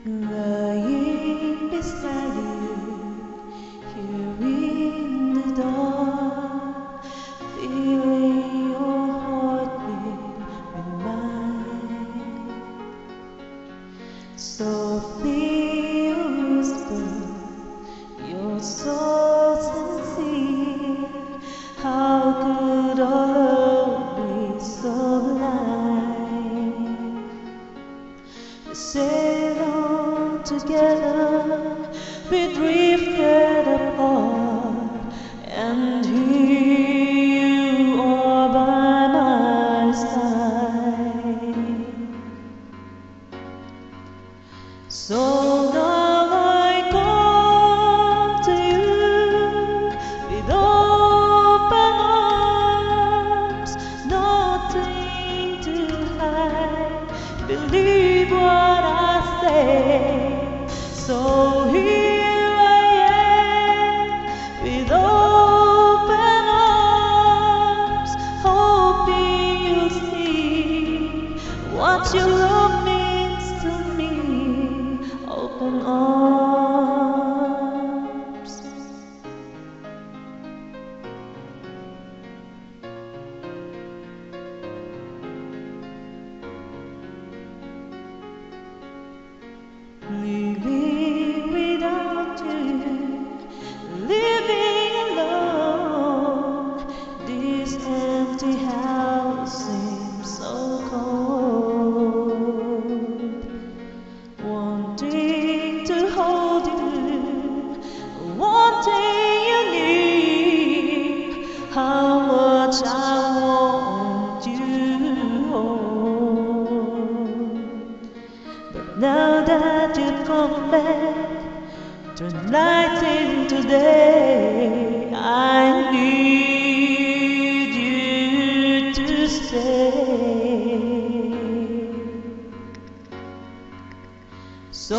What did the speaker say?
lying beside you, here in the dark, feeling your heartbeat with mine. Softly you whisper, you're so sincere. How could our love be so blind? We sailed on together, we drifted apart, and here you are by my side. So now I come to you with open arms, nothing to hide. Believe what I say. So here I am with open arms, hoping you'll see what your love means to me. Open arms. Living without you, living alone, this empty house seems so cold. Wanting to hold you, wanting you near, how much I want you home. But now that you've come back, turn night into day, I need you to stay. So